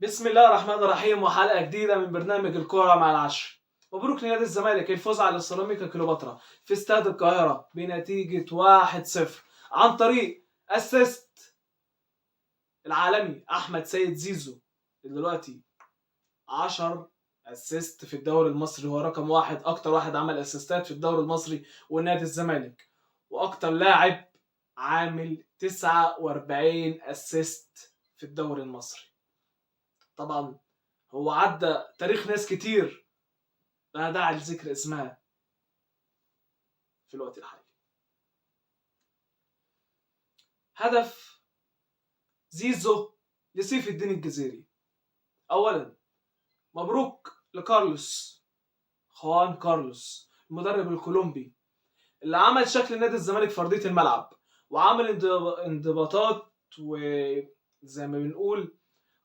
بسم الله الرحمن الرحيم، وحلقة جديدة من برنامج الكورة مع العشر. مبروك لنادي الزمالك الفوز على سيراميكا كليوباترا في استاد القاهرة بنتيجة 1-0 عن طريق اسيست العالمي أحمد سيد زيزو، اللي دلوقتي 10 اسيست في الدوري المصري، هو رقم واحد، أكتر واحد عمل اسيستات في الدوري المصري ونادي الزمالك، وأكتر لاعب عامل 49 اسيست في الدوري المصري. طبعا هو عدى تاريخ ناس كتير لا داعي لذكر اسمها في الوقت الحالي. هدف زيزو لسيف الدين الجزيري. اولا مبروك لكارلوس، خوان كارلوس المدرب الكولومبي اللي عمل شكل نادي الزمالك في ارضيه الملعب، وعمل انضباطات، وزي ما بنقول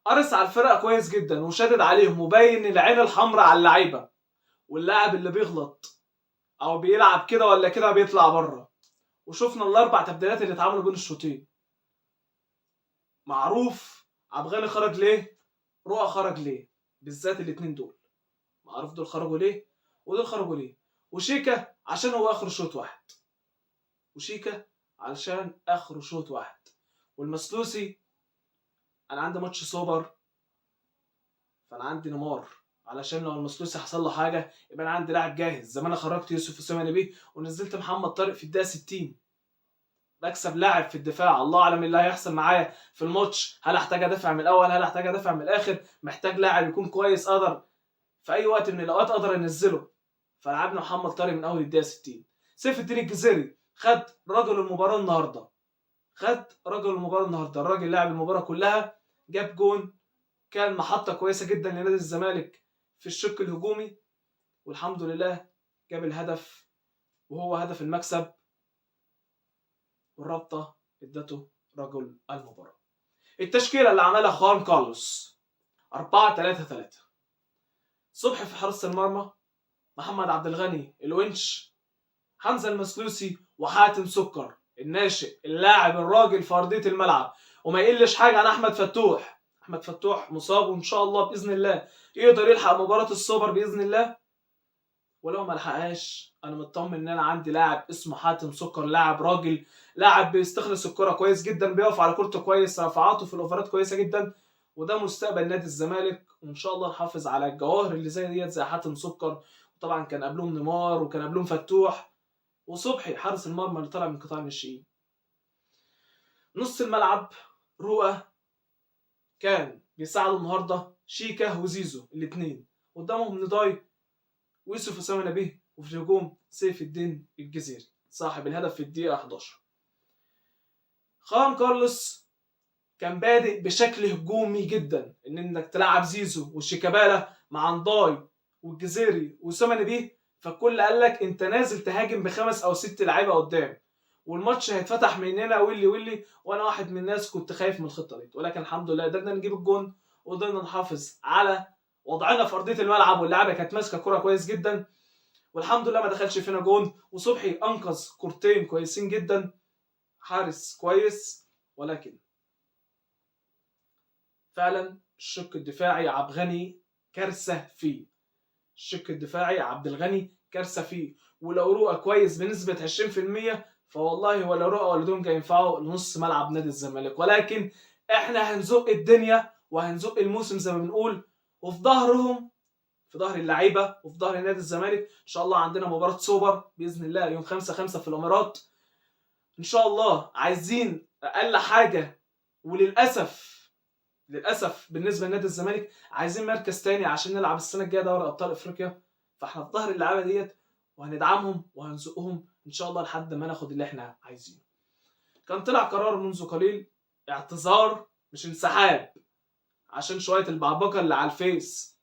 قرص على الفرقه كويس جدا وشدد عليهم وبين العين الحمراء على اللعيبه، واللاعب اللي بيغلط او بيلعب كده ولا كده بيطلع بره. وشفنا الاربع تبديلات اللي اتعملوا بين الشوطين. معروف عبد الغني خرج ليه، رؤى خرج ليه، بالذات الاثنين دول معروف دول خرجوا ليه ودول خرجوا ليه. وشيكا عشان هو اخر شوط واحد، وشيكا علشان اخر شوط واحد. والمسلوسي انا عندي ماتش سوبر، فانا عندي نيمار، علشان لو المسلوسي حصل له حاجه يبقى انا عندي لاعب جاهز. زي ما انا خرجت يوسف اسامه نبيه ونزلت محمد طارق في الدقيقه 60، بكسب لاعب في الدفاع. الله اعلم اللي هيحصل معايا في الماتش، هل احتاج ادافع من الاول، هل احتاج ادافع من الاخر، محتاج لاعب يكون كويس اقدر في اي وقت من الاوقات اقدر انزله. فلعبنا محمد طارق من اول الدقيقه 60. سيف الدين الجزيري خد رجل المباراه النهارده، الراجل لعب المباراه كلها، جاب جون، كان محطه كويسه جدا لنادي الزمالك في الشق الهجومي، والحمد لله جاب الهدف وهو هدف المكسب، والرابطه ادته رجل المباراه. التشكيله اللي عملها خوان كارلوس 4-3-3. صبحي في حراسه المرمى، محمد عبد الغني الونش، حمزه المسلوسي، وحاتم سكر الناشئ اللاعب الراجل في ارضيه الملعب. وما يقلش حاجه عن احمد فتوح. احمد فتوح مصاب، وان شاء الله باذن الله يقدر يلحق مباراه السوبر باذن الله، ولو ما لحقهاش انا مطمن ان انا عندي لاعب اسمه حاتم سكر، لاعب راجل، لاعب بيستخلص الكره كويس جدا، بيقف على كورته كويس، رفعاته في الاوفرات كويسه جدا، وده مستقبل نادي الزمالك. وان شاء الله نحافظ على الجواهر اللي زي ديت زي حاتم سكر. وطبعا كان قبلهم نيمار وكان قبلهم فتوح وصبحي حارس المرمى اللي طلع من قطاع الناشئين. نص الملعب رؤى كان بيساعدوا النهارده شيكا وزيزو الاثنين، قدامهم نضاي ويوسف اسامه نبيه، وفي الهجوم سيف الدين الجزيري صاحب الهدف في الدقيقه 11. خوان كارلوس كان بادئ بشكل هجومي جدا، انك تلعب زيزو وشيكابالا مع نضاي والجزيري واسامه نبيه، فالكل قال لك انت نازل تهاجم بخمس او ست لعيبه قدام، والماتش هيتفتح مننا ويلي. وانا واحد من الناس كنت خايف من الخطه دي، ولكن الحمد لله قدرنا نجيب الجون وقدرنا نحافظ على وضعنا في ارضيه الملعب، واللعبه كانت ماسكه كوره كويس جدا، والحمد لله ما دخلش فينا جون. وصبحي انقذ كورتين كويسين جدا، حارس كويس. ولكن فعلا الشق الدفاعي عبد الغني كارثه فيه، الشق الدفاعي عبد الغني كارثه فيه. ولو رؤى كويس بنسبه 20%، فوالله ولا رؤى ولا دونجا ينفعوا لنص ملعب نادي الزمالك. ولكن احنا هنزق الدنيا وهنزق الموسم زي ما بنقول، وفي ظهرهم، في ظهر اللعيبه وفي ظهر نادي الزمالك. ان شاء الله عندنا مباراه سوبر باذن الله يوم 5/5 في الامارات. ان شاء الله عايزين اقل حاجه، للاسف بالنسبه لنادي الزمالك عايزين مركز تاني عشان نلعب السنه الجايه دوري ابطال افريقيا. فاحنا في ظهر اللعيبه ديت وهندعمهم وهنزقهم ان شاء الله لحد ما ناخد اللي احنا عايزينه. كان طلع قرار منذ قليل اعتذار مش انسحاب، عشان شويه البعبقه اللي على الفيس،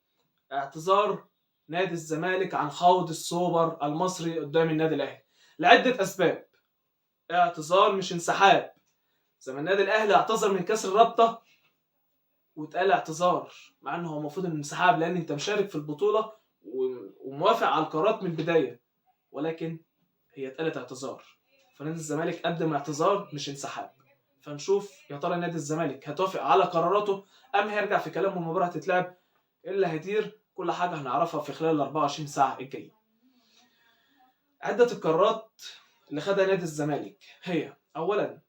اعتذار نادي الزمالك عن خوض السوبر المصري قدام النادي الاهلي لعده اسباب. اعتذار مش انسحاب، زي ما النادي الاهلي اعتذر من كاس الرابطه واتقال اعتذار، مع انه هو المفروض انسحاب لان انت مشارك في البطوله وموافق على القرارات من البدايه، ولكن هي اتقالت اعتذار. فنادي الزمالك قدم اعتذار مش انسحاب، فنشوف يا ترى نادي الزمالك هتوافق على قراراته ام هيرجع في كلامه والمباراه هتتلعب. اللي هيدير كل حاجه هنعرفها في خلال ال 24 ساعه الجايه. عده القرارات اللي خدها نادي الزمالك هي: اولا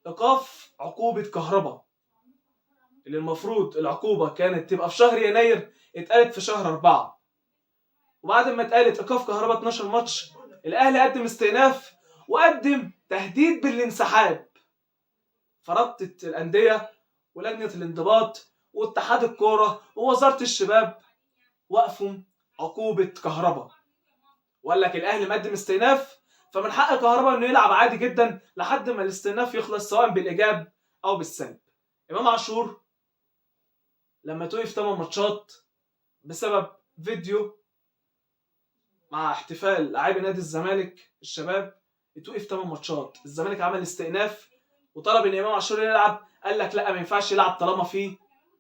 ايقاف عقوبه كهربا، اللي المفروض العقوبه كانت تبقى في شهر يناير اتقالت في شهر 4، وبعد ما اتقالت ايقاف كهربا 12 ماتش الاهلي قدم استئناف وقدم تهديد بالانسحاب. فرابطه الانديه ولجنه الانضباط واتحاد الكوره ووزاره الشباب وقفوا عقوبه كهربا، وقال لك الاهلي مقدم استئناف فمن حق كهربا انه يلعب عادي جدا لحد ما الاستئناف يخلص سواء بالايجاب او بالسلب. امام عاشور لما توقف 8 ماتشات بسبب فيديو مع احتفال لاعبي نادي الزمالك الشباب، اتوقف 8 ماتشات. الزمالك عمل استئناف وطلب ان امام عاشور يلعب، قال لك لا ما ينفعش يلعب طالما في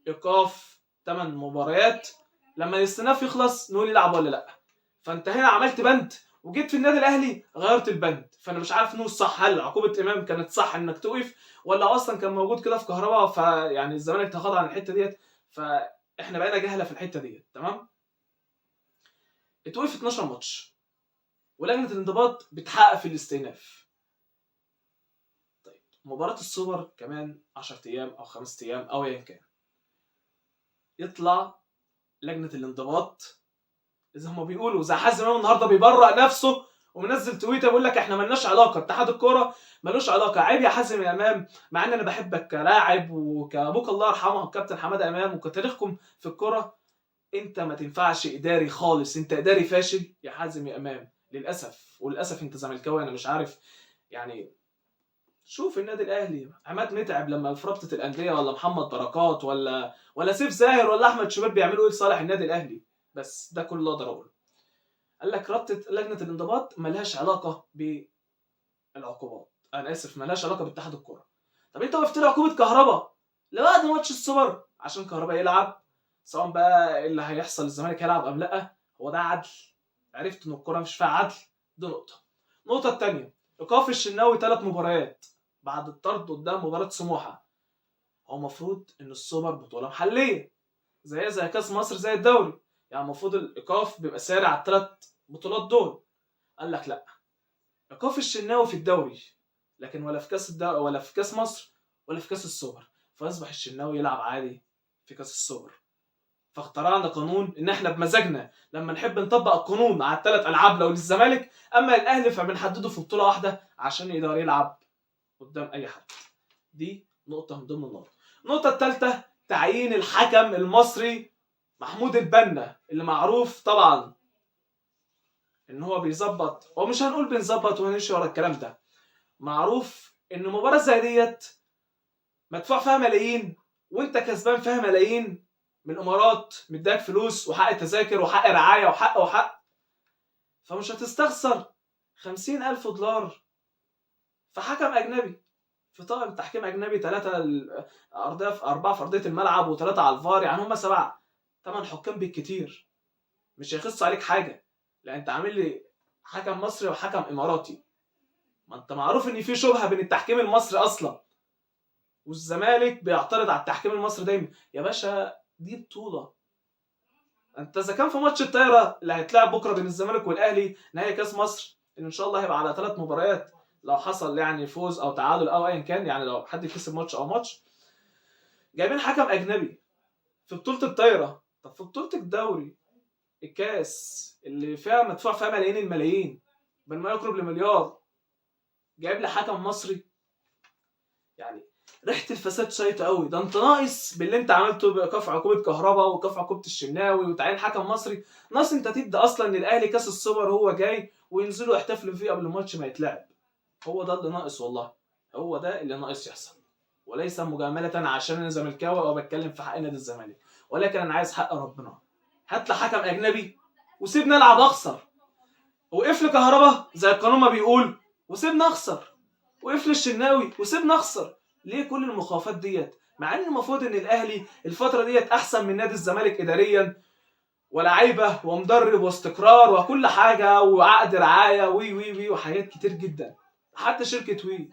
ايقاف 8 مباريات، لما الاستئناف يخلص نقول يلعب ولا لا. فانت هنا عملت بند وجيت في النادي الاهلي غيرت البند. فانا مش عارف انه الصح، هل عقوبه امام كانت صح انك توقف ولا اصلا كان موجود كده في كهرباء فيعني الزمالك تغاضى عن الحته ديت. فاحنا بقينا جهله في الحته ديت. تمام. اتوقف 12 ماتش ولجنه الانضباط بتحقق في الاستئناف. طيب مباراه السوبر كمان 10 ايام او 5 ايام او ايا كان، يطلع لجنه الانضباط زي ما بيقولوا زي حازم امام النهارده بيبرأ نفسه ومنزل تويته بيقول لك احنا مالناش علاقه، اتحاد الكوره ملوش علاقه. عيب يا حازم يا امام، مع ان انا بحبك كلاعب وكابوك الله يرحمه الكابتن حماده امام وكتاريخكم في الكوره، انت ما تنفعش اداري خالص، انت اداري فاشل يا حازم يا امام للاسف. وللاسف انت زملكاوي انا مش عارف يعني. شوف النادي الاهلي عماد متعب لما في رابطه الانديه ولا محمد بركات ولا سيف زاهر ولا احمد شوبير بيعملوا ايه لصالح النادي الاهلي؟ بس ده كل اللي اقدر اقوله. قال لك رابطه لجنه الانضباط ملهاش علاقه بالعقوبات، انا اسف ملهاش علاقه باتحاد الكوره. طب انت وقفت لي عقوبه كهربا لبعد ماتش السوبر عشان كهربا يلعب، سواء بقى اللي هيحصل الزمالك هيلعب ام لا، هو ده عدل؟ عرفت ان الكوره مش فيها عدل؟ دي نقطه. النقطه الثانيه ايقاف الشناوي 3 مباريات بعد الطرد قدام مباراه سموحه. هو المفروض ان السوبر بطوله محليه زي كاس مصر زي الدوري، يعني المفروض الايقاف بيبقى ساري على ال3 بطولات دول. قال لك لا، ايقاف الشناوي في الدوري لكن ولا في كاس الدوري ولا في كاس مصر ولا في كاس السوبر، فاصبح الشناوي يلعب عادي في كاس السوبر. فاخترعنا قانون ان احنا بمزاجنا لما نحب نطبق القانون على ال3 العاب لو للزمالك، اما الاهلي فبنحدده في بطوله واحده عشان يقدر يلعب قدام اي حد. دي نقطه من ضمن النقط. النقطه الثالثه تعيين الحكم المصري محمود البنا، اللي معروف طبعا ان هو بيظبط، ومش هنقول بنظبط وهنمشي ورا الكلام ده، معروف ان مباراه زي ديت مدفوع فيها ملايين وانت كسبان فيها ملايين من الامارات مديك فلوس وحق تذاكر وحق رعايه وحق، فمش هتستخسر 50,000 دولار في حكم اجنبي، في طاقم تحكيم اجنبي، 3 4 في ارضيه الملعب و3 على الفار، يعني هم 7 8 حكام بالكتير. مش هيخص عليك حاجه، لا انت عامل لي حكم مصري وحكم اماراتي. ما انت معروف ان في شبهه بين التحكيم المصري اصلا، والزمالك بيعترض على التحكيم المصري دايما. يا باشا دي بطوله، انت اذا كان في ماتش الطايره اللي هيتلعب بكره بين الزمالك والاهلي نهائي كاس مصر اللي ان شاء الله هيبقى على 3 مباريات لو حصل يعني فوز او تعادل او ايا كان، يعني لو حد كسب ماتش او ماتش، جايبين حكم اجنبي في بطوله الطايره. طب في بطوله الدوري الكاس اللي فيها مدفوع فيها ملايين الملايين بل ما يقرب لمليار، جايب لي حكم مصري؟ يعني ريحه الفساد شايطه قوي. ده انت ناقص باللي انت عملته بايقاف عقوبه كهرباء وايقاف عقوبه الشناوي وتعيين حكم مصري، ناقص انت تدي اصلا ان الاهلي كاس السوبر هو جاي وينزلوا يحتفلوا فيه قبل الماتش ما يتلعب. هو ده اللي ناقص والله، هو ده اللي ناقص يحصل، وليس مجامله عشان انا زملكاوي او بتكلم في حق نادي الزمالك، ولكن انا عايز حق ربنا. هات لي حكم اجنبي وسيبني العب اخسر، وقف لي كهرباء زي القانون ما بيقول وسيبني اخسر، وقف لي الشناوي وسيبني اخسر. ليه كل المخاوفات ديت؟ مع ان المفروض ان الاهلي الفتره ديت احسن من نادي الزمالك اداريا ولاعيبه ومدرب واستقرار وكل حاجه وعقد رعايه وي وي وي وحاجات كتير جدا، حتى شركه وي.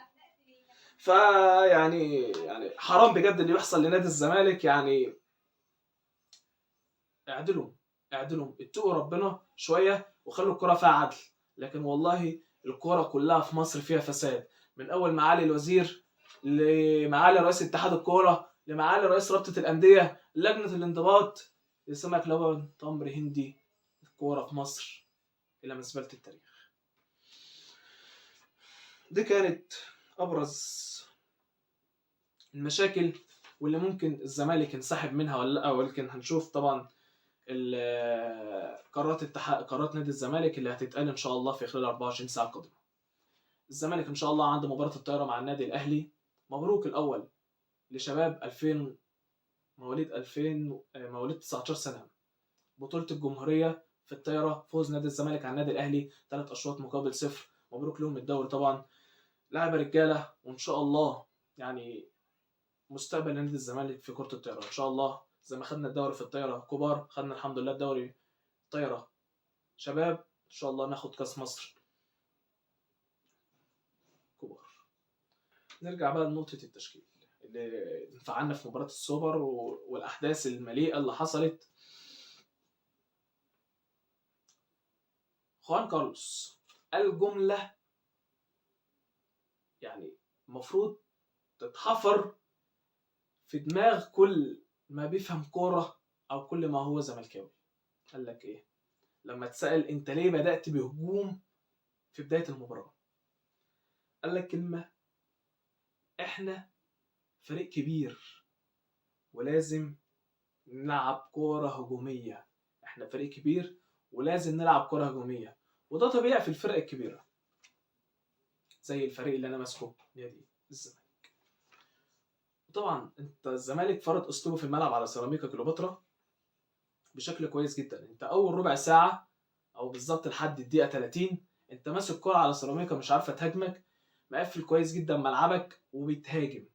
يعني حرام بجد اللي بيحصل لنادي الزمالك. يعني اعدلوا، اتقوا ربنا شويه وخلوا الكره فيها عدل. لكن والله الكره كلها في مصر فيها فساد، من اول معالي الوزير لمعالي رئيس اتحاد الكوره لمعالي رئيس رابطه الانديه لجنه الانضباط لسمك لبن تمر هندي. الكوره في مصر الى مزبله التاريخ. دي كانت ابرز المشاكل واللي ممكن الزمالك ينسحب منها ولا لا، ولكن هنشوف طبعا قرارات نادي الزمالك اللي هتتقال ان شاء الله في خلال 24 ساعه قادمه. الزمالك ان شاء الله عنده مباراه الطايره مع النادي الاهلي. مبروك الاول لشباب 2000 مواليد 2000 مواليد 19 سنه بطوله الجمهوريه في الطايره، فوز نادي الزمالك على النادي الاهلي 3 اشواط مقابل 0. مبروك لهم الدوري طبعا، لاعب رجاله. وان شاء الله يعني مستقبل نادي الزمالك في كره الطايره ان شاء الله زي ما خدنا الدوري في الطايره كبار، خدنا الحمد لله الدوري طايره شباب، ان شاء الله ناخد كاس مصر كبار. نرجع بقى لنقطه التشكيل اللي انفعلنا في مباراه السوبر والاحداث المليئه اللي حصلت. خوان كارلوس الجمله يعني المفروض تتحفر في دماغ كل ما بيفهم كوره او كل ما هو زملكاوي. قال لك ايه لما اتسال انت ليه بدات بهجوم في بدايه المباراه؟ قال لك كلمه: احنا فريق كبير ولازم نلعب كوره هجوميه. احنا فريق كبير ولازم نلعب كوره هجوميه، وده طبيعي في الفرق الكبيره زي الفريق اللي انا ماسكه نادي الزمالك. وطبعا انت الزمالك فرض اسلوبه في الملعب على سيراميكا كليوباترا بشكل كويس جدا. انت اول ربع ساعه او بالظبط لحد الدقيقه 30 انت ماسك كوره على سيراميكا مش عارفه تهاجمك، مقفل كويس جدا ملعبك وبتهاجم.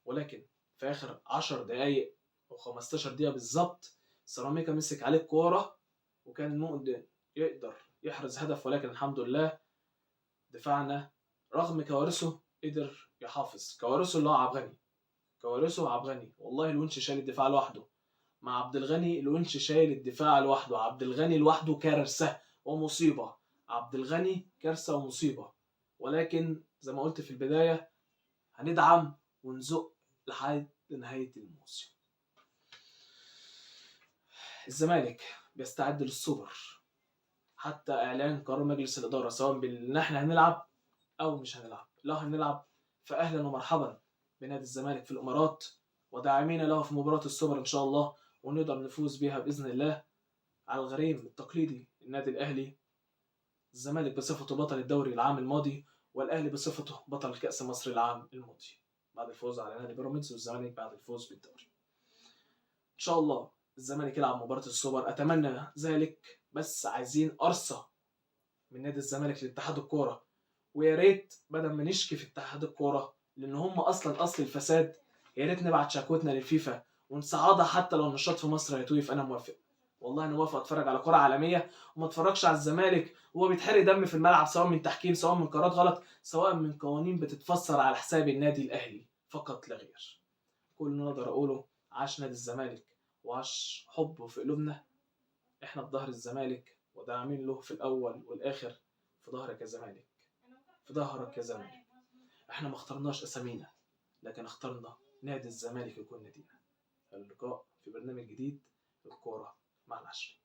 ولكن في اخر 10 دقائق او 15 دقيقه بالظبط سيراميكا مسك عليك كوره وكان مؤمن يقدر يحرز هدف، ولكن الحمد لله دفاعنا رغم كوارثه قدر يحافظ. كوارثه اللي هو عبد الغني، كوارثه عبد الغني والله الونش شايل الدفاع لوحده. مع عبد الغني الونش شايل الدفاع لوحده. عبد الغني لوحده كارثه ومصيبه. عبد الغني كارثه ومصيبه. ولكن زي ما قلت في البدايه هندعم ونزق لحد نهايه الموسم. الزمالك بيستعد للسوبر، حتى اعلان قرار مجلس الاداره سواء بان احنا هنلعب او مش هنلعب. لو هنلعب فاهلا ومرحبا بنادي الزمالك في الامارات وداعمين له في مباراه السوبر ان شاء الله، ونقدر نفوز بها باذن الله على الغريم التقليدي النادي الاهلي. الزمالك بصفته بطل الدوري العام الماضي والاهلي بصفته بطل كاس مصر العام الماضي بعد الفوز على نادي بيراميدز، والزمالك بعد الفوز بالدوري. ان شاء الله الزمالك يلعب مباراه السوبر، اتمنى ذلك. بس عايزين قرصه من نادي الزمالك لاتحاد الكوره، ويا ريت بدل ما نشكي في اتحاد الكوره لان هم اصلا اصل الفساد، يا ريت نبعت شكوتنا للفيفا ونصعدها حتى لو النشاط في مصر هيتوقف. انا موافق والله، انا موافق اتفرج على كره عالميه وما اتفرجش على الزمالك وهو بيتحرق دم في الملعب، سواء من تحكيم سواء من قرارات غلط سواء من قوانين بتتفسر على حساب النادي الاهلي فقط لا غير. كل اللي نقدر اقوله عاش نادي الزمالك وعاش حبه في قلوبنا. احنا في ظهر الزمالك وداعمين له في الاول والاخر. في ظهرك يا زمالك، في ظهرك يا زمالك. احنا ما اخترناش اسامينا لكن اخترنا نادي الزمالك يكون نادينا. اللقاء في برنامج جديد الكورة مع العشرة.